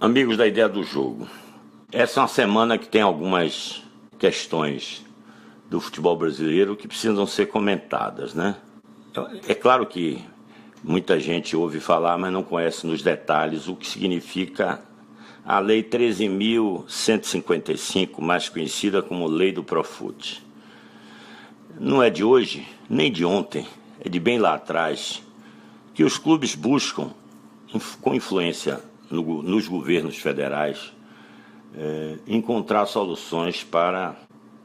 Amigos da Ideia do Jogo, essa é uma semana que tem algumas questões do futebol brasileiro que precisam ser comentadas, né? É claro que muita gente ouve falar, mas não conhece nos detalhes o que significa a Lei 13.155, mais conhecida como Lei do Profut. Não é de hoje, nem de ontem, é de bem lá atrás, que os clubes buscam, com influência nos governos federais, encontrar soluções para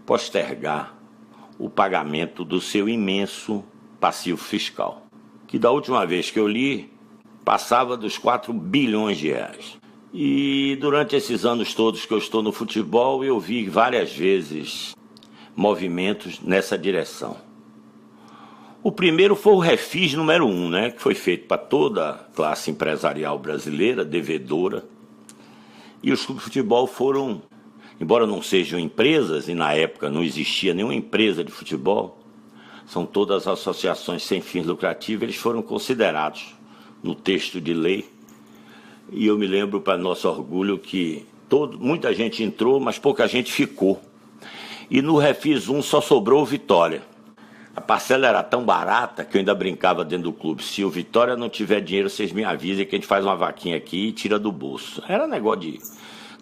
postergar o pagamento do seu imenso passivo fiscal, que da última vez que eu li, passava dos 4 bilhões de reais. E durante esses anos todos que eu estou no futebol, eu vi várias vezes movimentos nessa direção. O primeiro foi o Refis número 1, né, que foi feito para toda a classe empresarial brasileira, devedora. E os clubes de futebol foram, embora não sejam empresas, e na época não existia nenhuma empresa de futebol, são todas associações sem fins lucrativos, eles foram considerados no texto de lei. E eu me lembro, para nosso orgulho, que muita gente entrou, mas pouca gente ficou. E no Refis 1 só sobrou o Vitória. A parcela era tão barata que eu ainda brincava dentro do clube. Se o Vitória não tiver dinheiro, vocês me avisem que a gente faz uma vaquinha aqui e tira do bolso. Era negócio de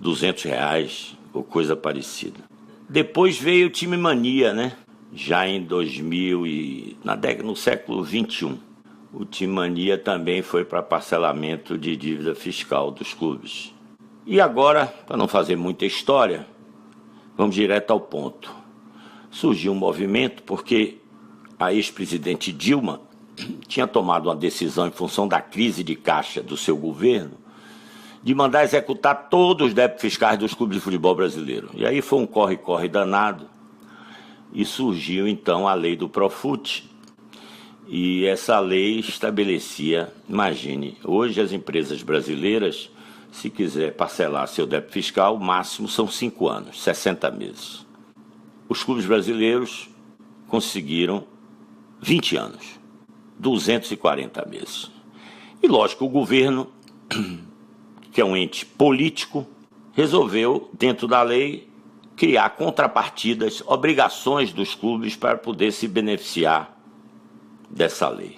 R$200 ou coisa parecida. Depois veio o Time Mania, né? Já em 2000 no século XXI. O Time Mania também foi para parcelamento de dívida fiscal dos clubes. E agora, para não fazer muita história, vamos direto ao ponto. Surgiu um movimento porque a ex-presidente Dilma tinha tomado uma decisão em função da crise de caixa do seu governo de mandar executar todos os débitos fiscais dos clubes de futebol brasileiro. E aí foi um corre-corre danado e surgiu então a lei do Profut. E essa lei estabelecia, imagine, hoje as empresas brasileiras, se quiser parcelar seu débito fiscal, o máximo são 5 anos, 60 meses. Os clubes brasileiros conseguiram 20 anos, 240 meses. E lógico, o governo, que é um ente político, resolveu, dentro da lei, criar contrapartidas, obrigações dos clubes para poder se beneficiar dessa lei.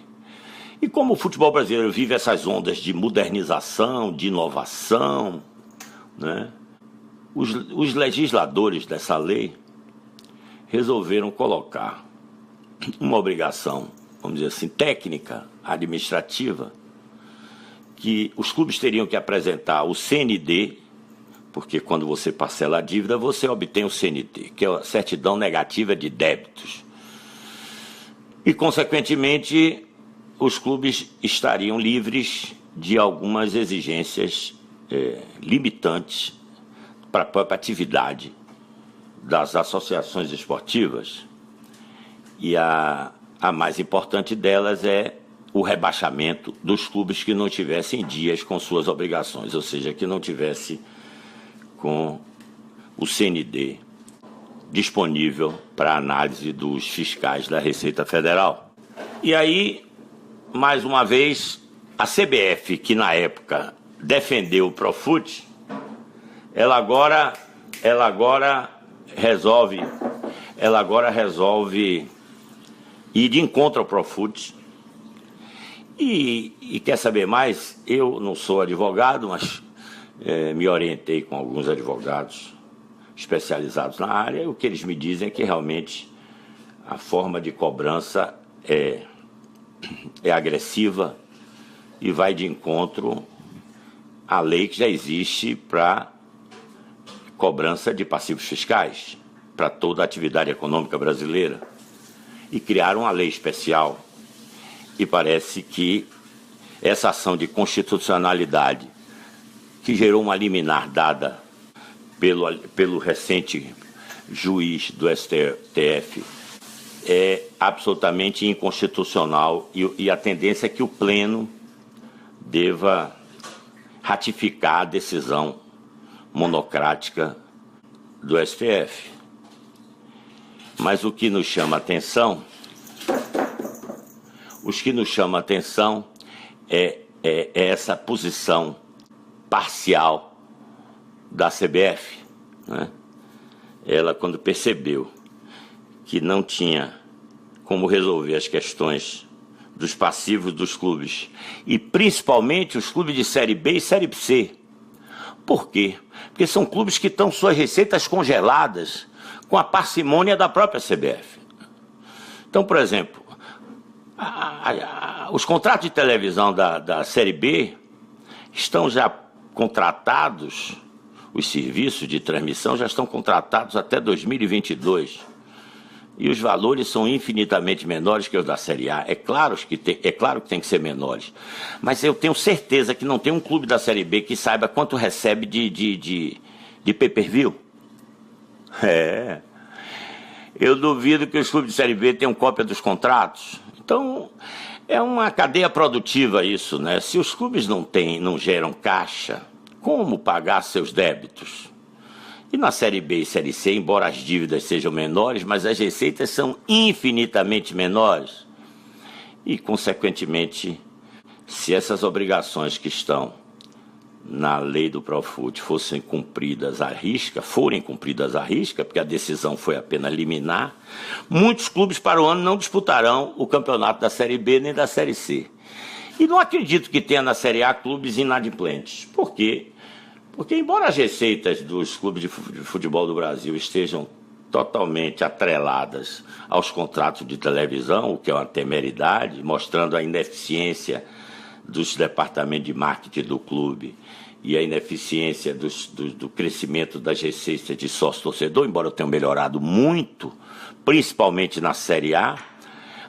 E como o futebol brasileiro vive essas ondas de modernização, de inovação, né, os legisladores dessa lei resolveram colocar uma obrigação, vamos dizer assim, técnica, administrativa, que os clubes teriam que apresentar o CND, porque quando você parcela a dívida, você obtém o CND, que é a certidão negativa de débitos. E, consequentemente, os clubes estariam livres de algumas exigências limitantes para a própria atividade das associações esportivas. E a mais importante delas é o rebaixamento dos clubes que não tivessem dias com suas obrigações, ou seja, que não tivesse com o CND disponível para análise dos fiscais da Receita Federal. E aí, mais uma vez, a CBF, que na época defendeu o Profut, ela agora resolve ir de encontro ao Profut. E quer saber mais? Eu não sou advogado, mas me orientei com alguns advogados especializados na área, e o que eles me dizem é que realmente a forma de cobrança é agressiva e vai de encontro à lei que já existe para cobrança de passivos fiscais para toda a atividade econômica brasileira. E criaram uma lei especial. E parece que essa ação de constitucionalidade, que gerou uma liminar dada pelo recente juiz do STF, é absolutamente inconstitucional e a tendência é que o Pleno deva ratificar a decisão monocrática do STF. Mas o que nos chama a atenção, é essa posição parcial da CBF, né? Ela, quando percebeu que não tinha como resolver as questões dos passivos dos clubes, e principalmente os clubes de Série B e Série C. Por quê? Porque são clubes que estão suas receitas congeladas com a parcimônia da própria CBF. Então, por exemplo, os contratos de televisão da Série B estão já contratados, os serviços de transmissão já estão contratados até 2022. E os valores são infinitamente menores que os da Série A. É claro que tem que ser menores. Mas eu tenho certeza que não tem um clube da Série B que saiba quanto recebe de pay-per-view. Eu duvido que os clubes de Série B tenham cópia dos contratos. Então, é uma cadeia produtiva isso, né? Se os clubes não geram caixa, como pagar seus débitos? E na Série B e Série C, embora as dívidas sejam menores, mas as receitas são infinitamente menores. E, consequentemente, se essas obrigações que estão na lei do Profut forem cumpridas à risca, porque a decisão foi apenas liminar, muitos clubes para o ano não disputarão o campeonato da Série B nem da Série C. E não acredito que tenha na Série A clubes inadimplentes. Por quê? Porque, embora as receitas dos clubes de futebol do Brasil estejam totalmente atreladas aos contratos de televisão, o que é uma temeridade, mostrando a ineficiência dos departamentos de marketing do clube e a ineficiência do crescimento das receitas de sócio-torcedor, embora tenham melhorado muito, principalmente na Série A,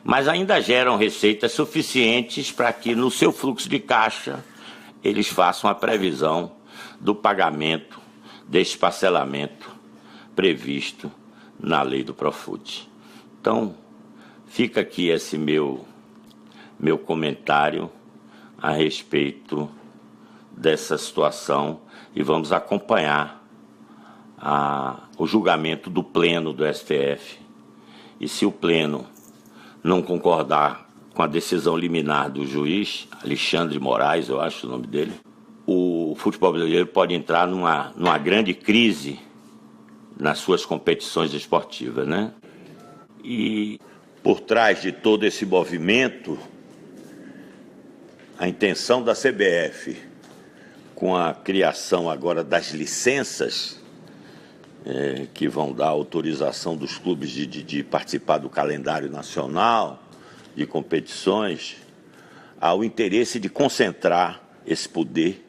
mas ainda geram receitas suficientes para que, no seu fluxo de caixa, eles façam a previsão do pagamento deste parcelamento previsto na lei do Profut. Então, fica aqui esse meu comentário a respeito dessa situação e vamos acompanhar o julgamento do Pleno do STF. E se o Pleno não concordar com a decisão liminar do juiz, Alexandre Moraes, eu acho o nome dele, o futebol brasileiro pode entrar numa grande crise nas suas competições esportivas, né? E por trás de todo esse movimento, a intenção da CBF, com a criação agora das licenças, que vão dar autorização dos clubes de participar do calendário nacional, de competições, há o interesse de concentrar esse poder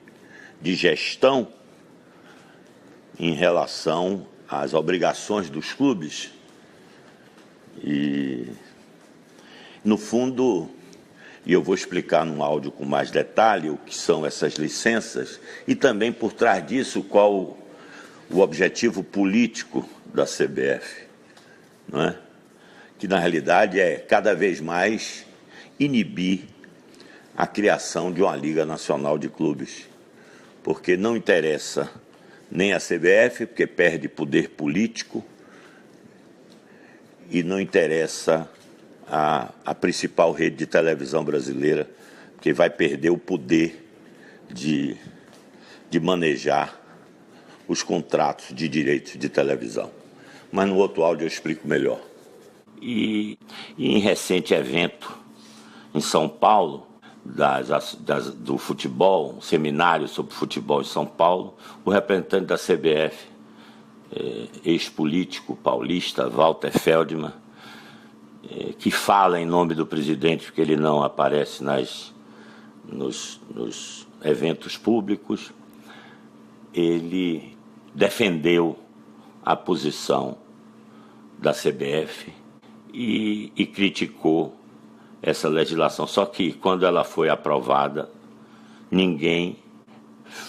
de gestão em relação às obrigações dos clubes. E, no fundo, e eu vou explicar num áudio com mais detalhe o que são essas licenças e também por trás disso qual o objetivo político da CBF, não é? Que na realidade é cada vez mais inibir a criação de uma Liga Nacional de Clubes, porque não interessa nem a CBF, porque perde poder político, e não interessa a principal rede de televisão brasileira, porque vai perder o poder de manejar os contratos de direitos de televisão. Mas no outro áudio eu explico melhor. E em recente evento em São Paulo, do futebol, um seminário sobre futebol em São Paulo, o representante da CBF, ex-político paulista, Walter Feldman, que fala em nome do presidente, porque ele não aparece nos eventos públicos, ele defendeu a posição da CBF e criticou essa legislação. Só que, quando ela foi aprovada, ninguém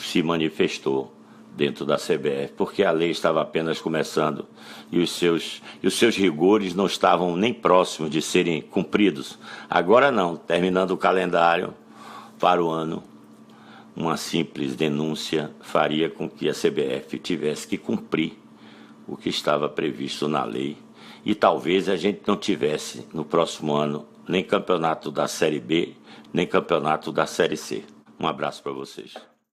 se manifestou dentro da CBF, porque a lei estava apenas começando e os seus rigores não estavam nem próximos de serem cumpridos. Agora não, terminando o calendário para o ano, uma simples denúncia faria com que a CBF tivesse que cumprir o que estava previsto na lei e talvez a gente não tivesse no próximo ano nem campeonato da Série B, nem campeonato da Série C. Um abraço para vocês.